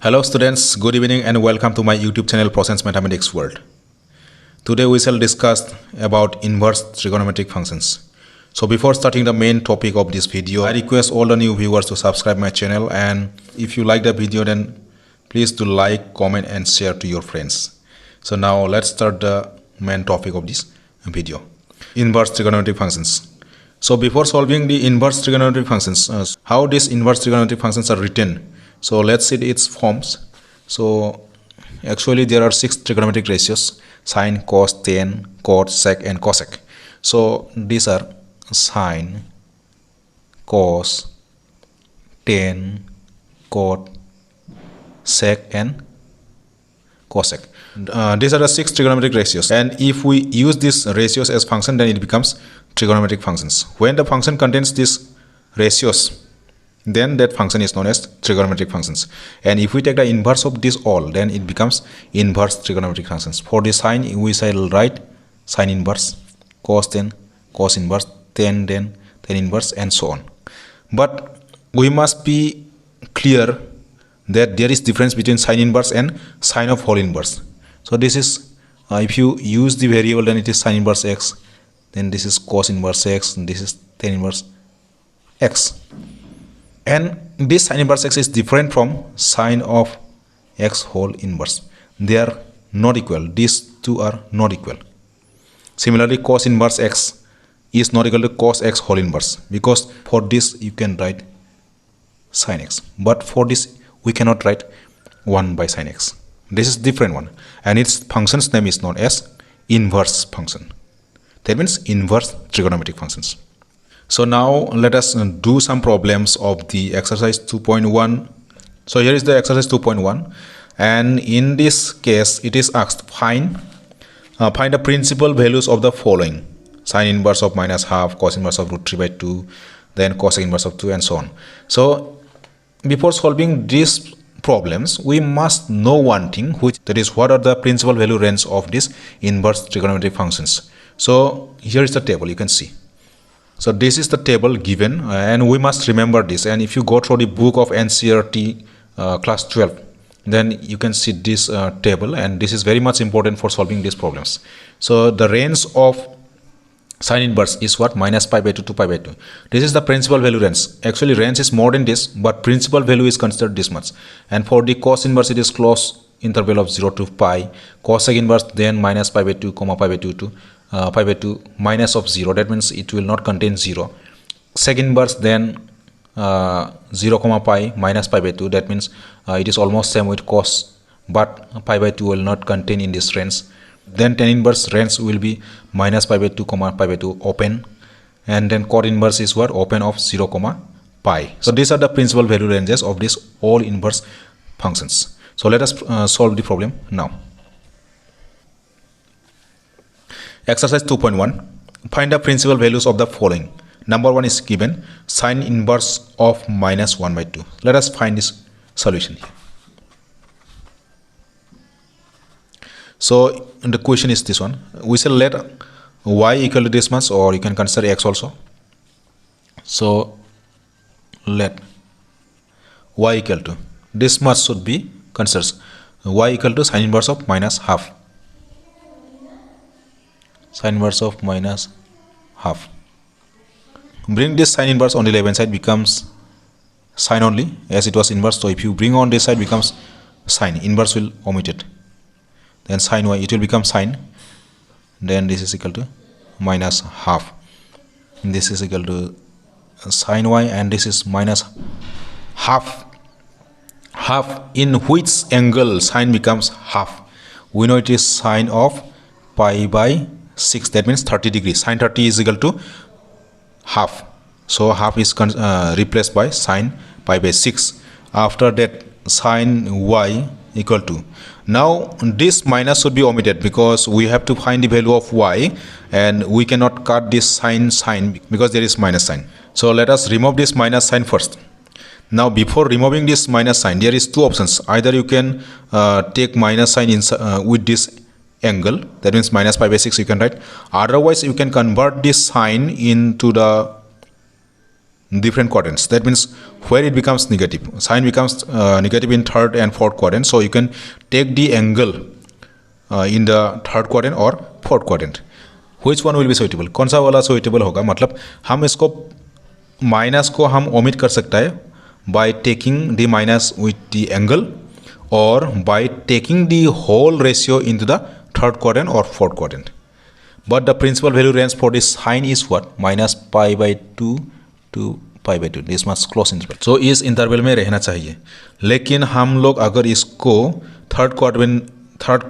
Hello students, good evening and welcome to my YouTube channel Process Mathematics World. Today we shall discuss about inverse trigonometric functions. So before starting the main topic of this video, I request all the new viewers to subscribe my channel, and if you like the video then please do like, comment and share to your friends. So now let's start the main topic of this video. Inverse trigonometric functions. So before solving the inverse trigonometric functions, how these inverse trigonometric functions are written. So let's see its forms. So actually there are 6 trigonometric ratios: sine, cos, tan, cot, sec and cosec. So these are sine, cos, tan, cot, sec and cosec. These are the 6 trigonometric ratios, and if we use these ratios as function, then it becomes trigonometric functions. When the function contains these ratios, then that function is known as trigonometric functions. And if we take the inverse of this all, then it becomes inverse trigonometric functions. For the sine, we shall write sine inverse, cos tan, cos inverse, tan inverse and so on. But we must be clear that there is difference between sine inverse and sine of whole inverse. So this is if you use the variable, then it is sine inverse x, then this is cos inverse x, and this is tan inverse x. And this sine inverse x is different from sine of x whole inverse. They are not equal. These two are not equal. Similarly, cos inverse x is not equal to cos x whole inverse, because for this you can write sine x, but for this we cannot write 1 by sine x. This is different one, and its function's name is known as inverse function. That means inverse trigonometric functions. So now let us do some problems of the exercise 2.1. So here is the exercise 2.1, and in this case it is asked find the principal values of the following: sine inverse of minus half, cos inverse of root 3 by 2, then cosec inverse of 2 and so on. So before solving these problems, we must know one thing, that is what are the principal value range of these inverse trigonometric functions. So here is the table, you can see. So this is the table given, and we must remember this. And if you go through the book of NCERT class 12, then you can see this table, and this is very much important for solving these problems. So the range of sine inverse is what? Minus pi by 2 to pi by 2. This is the principal value range. Actually range is more than this, but principal value is considered this much. And for the cos inverse, it is close interval of 0 to pi. Cosec inverse, then minus pi by 2 comma pi by 2 to pi by 2 minus of 0. That means it will not contain 0. Sec inverse, then 0 comma pi minus pi by 2. That means it is almost same with cos, but pi by 2 will not contain in this range. Then tan inverse range will be minus pi by 2 comma pi by 2 open, and then cot inverse is what? Open of 0 comma pi. So these are the principal value ranges of these all inverse functions. So let us solve the problem now. Exercise 2.1. Find the principal values of the following. Number 1 is given, sine inverse of minus 1 by 2. Let us find this solution here. So the question is this one. We shall let y equal to this much, or you can consider x also. So let y equal to this much should be considered. Y equal to sine inverse of minus half. Sine inverse of minus half. Bring this sine inverse on the left hand side, becomes sine only, as it was inverse. So if you bring on this side, becomes sine. Inverse will omit it. Then sine y, it will become sine. Then this is equal to minus half. This is equal to sine y, and this is minus half. Half, in which angle sine becomes half? We know it is sine of pi by 6. That means 30 degrees. Sine 30 is equal to half. So half is replaced by sine pi by 6. After that, sine y equal to, now this minus should be omitted because we have to find the value of y, and we cannot cut this sine because there is minus sign. So let us remove this minus sign first. Now before removing this minus sign, there is two options. Either you can take minus sign with this angle, that means minus pi by 6 you can write. Otherwise you can convert this sign into the different quadrants. That means where it becomes negative, sine becomes negative in third and fourth quadrant. So you can take the angle in the third quadrant or fourth quadrant. Which one will be suitable? कौन सा वाला suitable होगा? मतलब हम इसको minus को हम omit कर सकता है by taking the minus with the angle or by taking the whole ratio into the third quadrant or fourth quadrant. But the principal value range for this sine is what? Minus pi by 2 to pi by 2. This must close interval. So इस interval में रहना चाहिए. लेकिन हम लोग अगर इसको third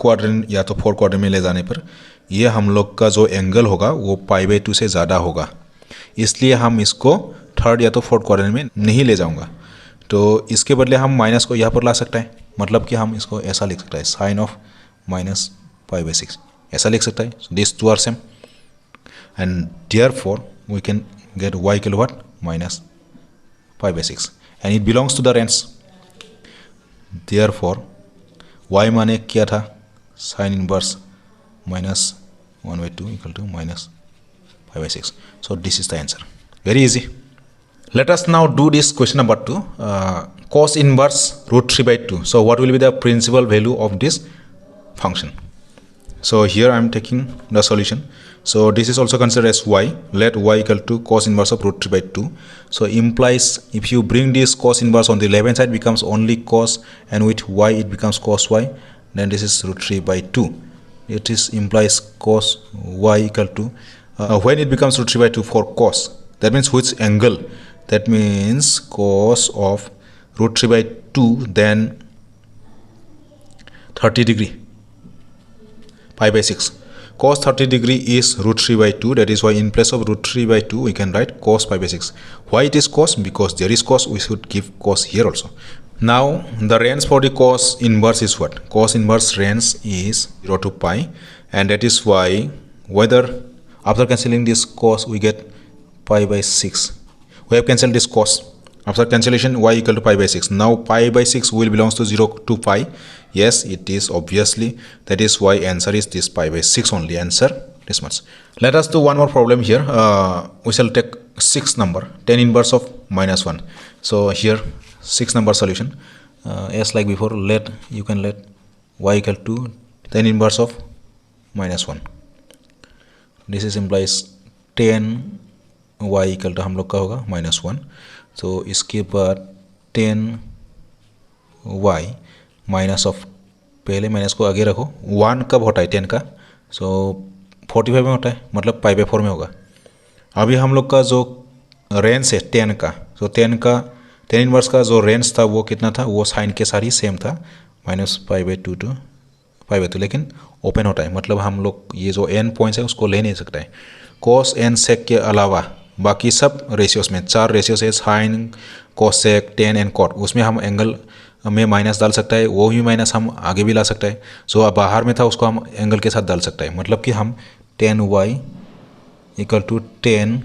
quadrant या तो फोर्थ क्वाड्रेंट में ले जाने पर ये हम लोग का जो एंगल होगा वो पाई बाई 2 से ज़्यादा होगा. इसलिए हम इसको थर्ड या तो फोर्थ क्वाड्रेंट में नहीं ले जाऊंगा. तो इसके बदले हम माइनस को यहाँ पर ला सकते हैं. मतलब कि हम इसको ऐसा लिख सकते हैं, sine of minus pi by 6 ऐसा लिख सकता है. This two are same and therefore we can get y equal to what? Minus pi by 6 and it belongs to the range. Therefore y माने क्या था? sin inverse minus 1 by 2 equal to minus pi by 6. So this is the answer. Very easy. Let us now do this question number 2. Cos inverse root 3 by 2. So what will be the principal value of this function? So here I am taking the solution. So this is also considered as y. Let y equal to cos inverse of root 3 by 2. So implies if you bring this cos inverse on the left hand side becomes only cos, and with y it becomes cos y. Then this is root 3 by 2. It is implies cos y equal to when it becomes root 3 by 2 for cos. That means which angle? That means cos of root 3 by 2 then 30 degree pi by 6. Cos 30 degree is root 3 by 2. That is why in place of root 3 by 2 we can write cos pi by 6. Why it is cos? Because there is cos, we should give cos here also. Now the range for the cos inverse is what? Cos inverse range is 0 to pi, and that is why whether after cancelling this cos we get pi by 6. We have cancelled this cos. After cancellation y equal to pi by 6. Now pi by 6 will belongs to 0 to pi. Yes, it is obviously. That is why answer is this pi by 6 only. Answer this much. Let us do one more problem here. We shall take 6 number, 10 inverse of minus 1. So here 6 number solution. As like before, you can let y equal to 10 inverse of minus 1. This is implies 10 y equal to हम लोग का होगा minus 1. तो इसके बाद 10y minus of, पहले minus को आगे रखो. 1 कब होता है 10 का? सो 45 में होता है, मतलब पाई बाई 4 में होगा. अभी हम लोग का जो रेंज है 10 का, तो 10 इनवर्स का जो रेंज था वो कितना था? वो साइन के साथ ही सेम था, minus pi by 2 to pi by 2. लेकिन ओपन होता है, मतलब हम लोग ये जो n पॉइंट्स है उसको ले नहीं सकता है. कॉस एन सेक के अलावा बाकी सब रेशियोज में 4 रेशियोज है, sine, cosec, tan and cot. उसमें हम एंगल में माइनस डाल सकता है, वो भी माइनस हम आगे भी ला सकता है. जो बाहर में था उसको हम एंगल के साथ डाल सकता है. मतलब कि हम 10y equal to 10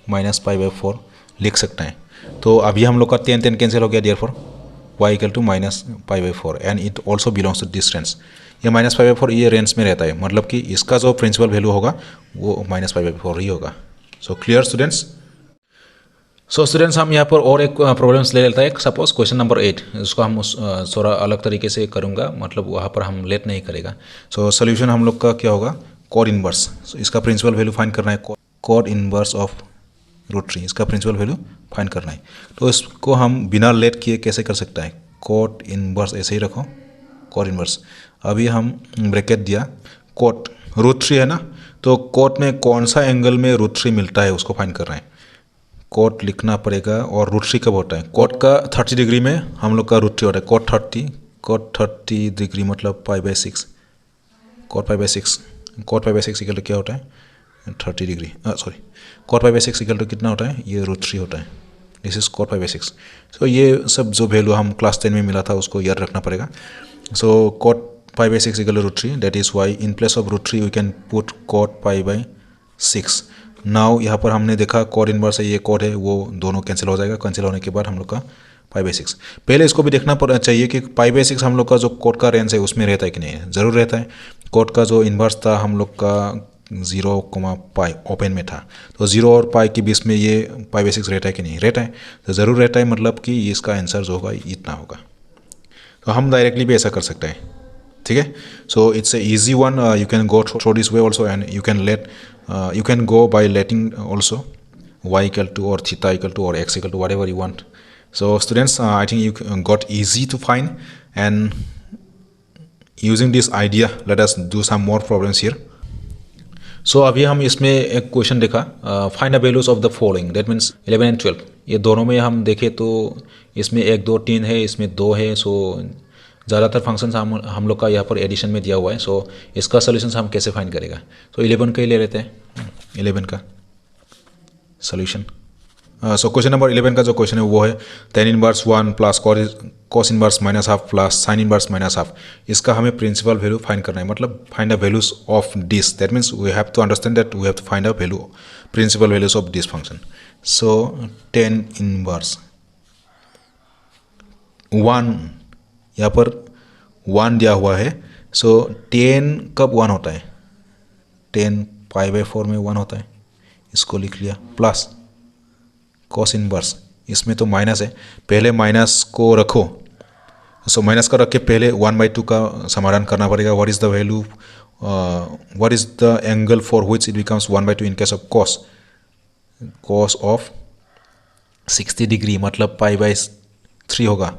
minus pi by 4 लिख सकते हैं. तो अभी हम लोग का 10 कैंसिल हो गया. Therefore y equal to minus pi by 4 and it also belongs to this range. ये माइनस पाई बाई 4 ये रेंज में रहता है, मतलब कि इसका जो प्रिंसिपल वैल्यू होगा वो माइनस पाई बाई 4 ही होगा. So clear students? So students हम यहाँ पर और एक प्रॉब्लम्स ले लेता है. सपोज क्वेश्चन नंबर 8, इसको हम थोड़ा अलग तरीके से करूँगा, मतलब वहाँ पर हम लेट नहीं करेगा. सो सोल्यूशन हम लोग का क्या होगा? Code inverse. सो इसका प्रिंसिपल वैल्यू फाइंड करना है. कॉड इनवर्स ऑफ रूट 3, इसका प्रिंसिपल वैल्यू फाइंड करना है. तो इसको हम बिना लेट किए कैसे कर सकता है? कॉड इनवर्स ऐसे ही रखो, कॉड इनवर्स. अभी हम ब्रैकेट दिया, कॉट रूट 3 है ना, तो कॉट में कौन सा एंगल में रूट 3 मिलता है उसको फाइंड करना है. कॉट लिखना पड़ेगा. और रूट 3 कब होता है? कॉट का 30 डिग्री में हम लोग का रूट 3 होता है. कॉट 30 डिग्री मतलब pi by 6. Cot pi by 6 equal to क्या होता है? 30 degree. Sorry, cot pi by 6 equal to कितना होता है? ये रूट 3 होता है. This is cot pi by 6. So ये सब जो वैल्यू हम क्लास 10 में मिला था उसको याद रखना पड़ेगा. So cot pi by 6 equal to root 3. That is why in place of root 3 we can put cot pi by 6. Now यहाँ पर हमने देखा कॉड इनवर्स है, ये कॉड है, वो दोनों कैंसिल हो जाएगा. कैंसिल होने के बाद हम लोग का पाई बाई 6. पहले इसको भी देखना चाहिए कि पाई बाई 6 हम लोग का जो कॉड का रेंज है उसमें रहता है कि नहीं. ज़रूर रहता है. कॉड का जो इन्वर्स था हम लोग का 0, पाई ओपन में था, तो 0 और पाई के बीच में ये पाई/6 रहता है कि नहीं, रहता है, तो ज़रूर रहता है, मतलब कि इसका आंसर जो होगा इतना होगा। तो हम डायरेक्टली भी ऐसा कर सकते हैं, ठीक है। So it's a easy one, you can go through this way also, and you can go by letting also y equal to or theta equal to or x equal to whatever you want. So students, I think you got easy to find, and using this idea let us do some more problems here. So अभी हम इसमें एक question देखा, find the values of the following, that means 11 and 12, ये दोनों में हम देखें तो इसमें 1 2 3 है, इसमें 2 है। सो ज़्यादातर फंक्शंस हम लोग का यहाँ पर एडिशन में दिया हुआ है। सो इसका सोल्यूशन हम कैसे फाइंड करेगा, तो 11 का ही ले लेते हैं, 11 का सोल्यूशन। सो क्वेश्चन नंबर 11 का जो क्वेश्चन है वो है tan inverse 1 plus cos inverse minus half plus sin inverse minus half. इसका हमें प्रिंसिपल वैल्यू फाइंड करना है, मतलब find the values of this, that means we have to understand that we have to find the value principal values of this function. So tan inverse 1, यहाँ पर 1 दिया हुआ है। सो tan कब 1 होता है, tan पाई/4 में 1 होता है, इसको लिख लिया, प्लस cos इनवर्स, इसमें तो माइनस है, पहले माइनस को रखो। सो माइनस का रख के पहले 1/2 का समाधान करना पड़ेगा। What is the value, what is the angle for which it becomes 1/2 in case of cos of 60 डिग्री, मतलब पाई/3 होगा,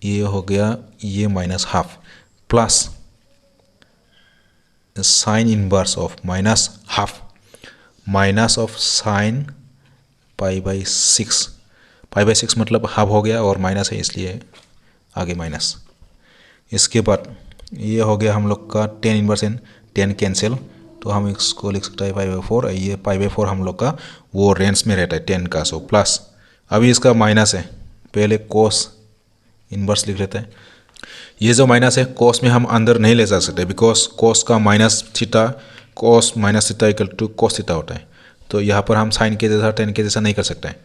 ये हो गया, ये minus half, plus sine inverse of minus half, minus of sine पाई/6, पाई/6 मतलब हाफ हो गया और माइनस है इसलिए आगे माइनस। इसके बाद ये हो गया हम लोग का tan inverse N, tan cancel, तो हम इसको लिख सकते हैं पाई/4, ये पाई/4 हम लोग का वो रेंज में रहता है 10 का। सो प्लस अभी इसका माइनस है, पहले cos इनवर्स लिख लेते हैं। ये जो माइनस है cos में हम अंदर नहीं ले जा सकते, बिकॉज cos का minus theta, cos minus theta equal to cos theta होता है, तो यहाँ पर हम साइन के जैसा tan के जैसा नहीं कर सकते हैं,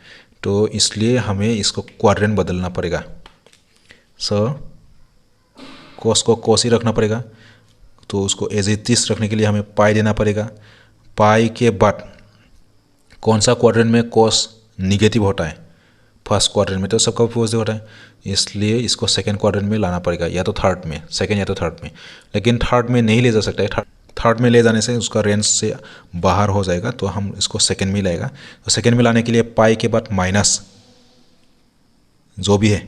तो इसलिए हमें इसको क्वाड्रेंट बदलना पड़ेगा। सो cos को cos ही रखना पड़ेगा, तो उसको एज इट इज रखने के लिए हमें पाई देना पड़ेगा। पाई के बाद कौन सा क्वाड्रेंट में cos निगेटिव होता है, फर्स्ट क्वाड्रेंट में तो सबका पॉजिटिव होता है, इसलिए इसको सेकेंड क्वाड्रेंट में लाना पड़ेगा, या तो थर्ड में, सेकेंड या तो थर्ड में, लेकिन थर्ड में नहीं ले जा सकता है, थर्ड में ले जाने से उसका रेंज से बाहर हो जाएगा, तो हम इसको सेकेंड में लाएगा। तो सेकेंड में लाने के लिए पाई के बाद माइनस जो भी है,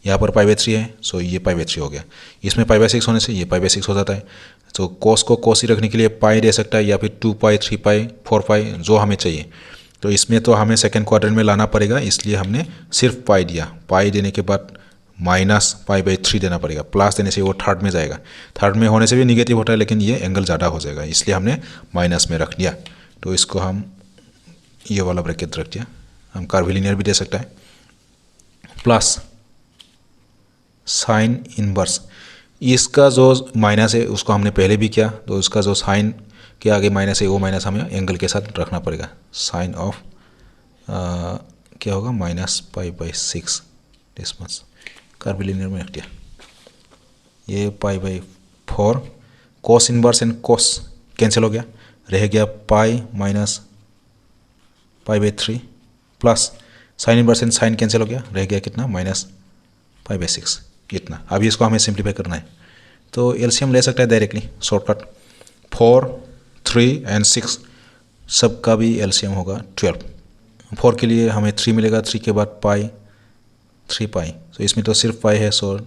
यहाँ पर पाई/3 है, सो ये पाई/3 हो गया, इसमें पाई/6 होने से ये पाई/6 हो जाता है। तो cos को cos ही रखने के लिए पाई दे सकता है, या फिर 2 पाई 3 पाई 4 पाई जो हमें चाहिए। तो इसमें तो हमें सेकेंड क्वाड्रेंट में लाना पड़ेगा, इसलिए हमने सिर्फ पाई दिया। पाई देने के बाद माइनस पाई/3 देना पड़ेगा, प्लस देने से वो थर्ड में जाएगा, थर्ड में होने से भी निगेटिव होता है, लेकिन ये एंगल ज़्यादा हो जाएगा, इसलिए हमने माइनस में रख दिया। तो इसको हम ये वाला ब्रैकेट रख दिया, हम कर्विलिनियर भी दे सकता है, प्लस साइन इनवर्स, इसका जो माइनस है उसको हमने पहले भी किया, तो उसका जो साइन के आगे माइनस है वो माइनस हमें एंगल के साथ रखना पड़ेगा। साइन ऑफ क्या होगा, माइनस पाई/6, दिस मच कर्विलिनियर में रख दिया, ये पाई/4, cos inverse and cos cancel हो गया, रह गया पाई माइनस पाई/3, plus sine inverse and sine cancel हो गया, रह गया कितना, माइनस पाई/6, इतना। अभी इसको हमें सिंप्लीफाई करना है, तो एलसीएम ले सकता है डायरेक्टली, शॉर्टकट 4 3 एंड 6 सब का भी एलसीएम होगा 12। 4 के लिए हमें 3 मिलेगा, 3 के बाद पाई 3 पाई, तो इसमें तो सिर्फ पाई है, सो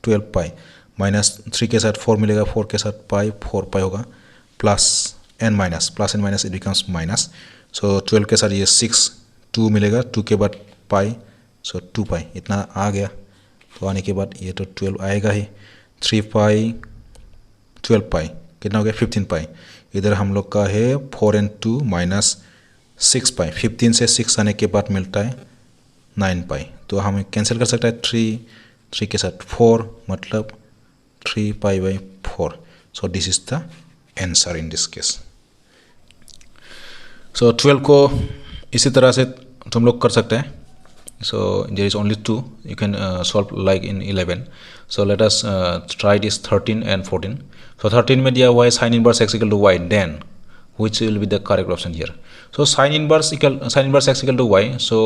12 पाई, माइनस 3 के साथ 4 मिलेगा, 4 के साथ पाई 4 पाई होगा, plus and minus, plus and minus it becomes minus. So 12 के साथ ये 6 2 मिलेगा, 2 के बाद पाई, सो 2 पाई, इतना आ गया। तो आने के बाद ये तो 12 आएगा ही, 3 पाई 12 पाई कितना हो गया, 15 पाई। इधर हम लोग का है 4 and 2 माइनस 6 पाई, 15 से 6 आने के बाद मिलता है 9 पाई, तो हम कैंसिल कर सकता है 3 के साथ 4, मतलब 3 पाई/4। So this is the answer in this case. So 12 को इसी तरह से तुम लोग कर सकते हैं। So there is only 2, you can solve like in 11. So let us try this 13 and 14. So 13 में दिया हुआ है sin inverse x equal to y, then which will be the correct option here. So sin inverse x equal to y. So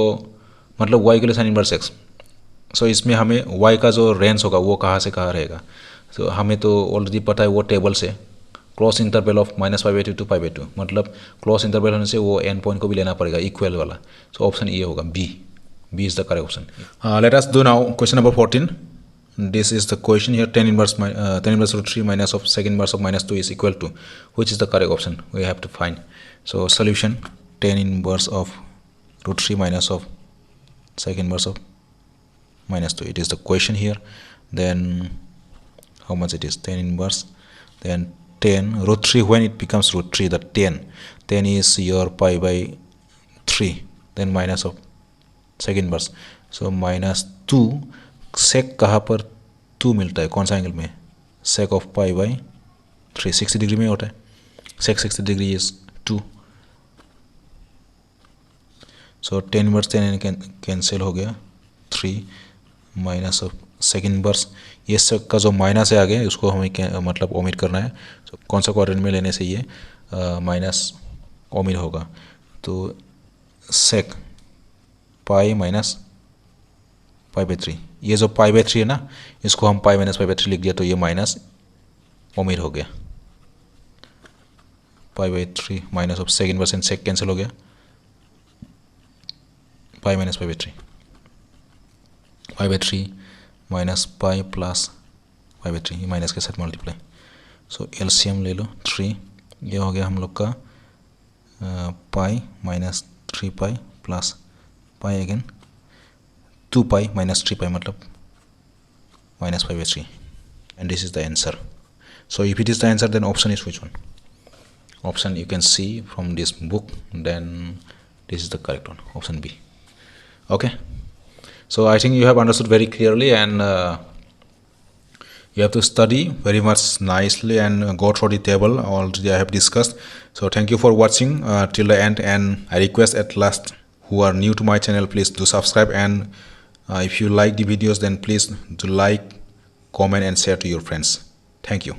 मतलब y के लिए sin inverse x. So इसमें हमें y का जो रेंज होगा वो कहाँ से कहाँ रहेगा. So हमें तो ऑलरेडी पता है वो टेबल से क्रॉस इंटरवल ऑफ -π/2 to π/2, मतलब क्रॉस इंटरवल होने से वो एन पॉइंट को भी लेना पड़ेगा इक्वल वाला. सो ऑप्शन ए होगा B. B is the correct option. Let us do now question number 14. This is the question here. tan inverse root 3 minus of sec inverse of -2 is equal to, which is the correct option we have to find. So solution, tan inverse of root 3 minus of sec inverse of -2. It is the question here. Then how much it is? Tan inverse, then tan root 3, when it becomes root 3, the tan is your π/3, then minus of sec inverse. So -2 sec कहाँ पर 2 मिलता है, कौन सा angle में? sec of π/3 60 degree में होता है. sec 60 degree is 2. So tan inverse tan cancel हो गया. 3 माइनस ऑफ sec इनवर्स, ये sec का जो माइनस है आगे उसको हमें मतलब ओमिट करना है. so, कौन सा क्वाड्रेंट में लेने से ये माइनस ओमिट होगा. तो sec पाई माइनस π/3, ये जो π/3 है ना, इसको हम पाई माइनस π/3 लिख दिया तो ये माइनस ओमिट हो गया. π/3 minus of sec inverse and sec cancel हो गया. Pi minus π/3 minus pi plus π/3, ये माइनस के साथ मल्टीप्लाई. सो एलसीएम ले लो 3, ये हो गया हम लोग का pi minus 3 pi plus pi again 2 pi minus 3 पाई, मतलब minus π/3, and this is the answer. So if it is the answer, then option is which one? Option you can see from this book, then this is the correct one, option B. Okay, so I think you have understood very clearly, and you have to study very much nicely and go through the table already I have discussed. So thank you for watching till the end, and I request at last, who are new to my channel, please do subscribe, and if you like the videos, then please do like, comment and share to your friends. Thank you.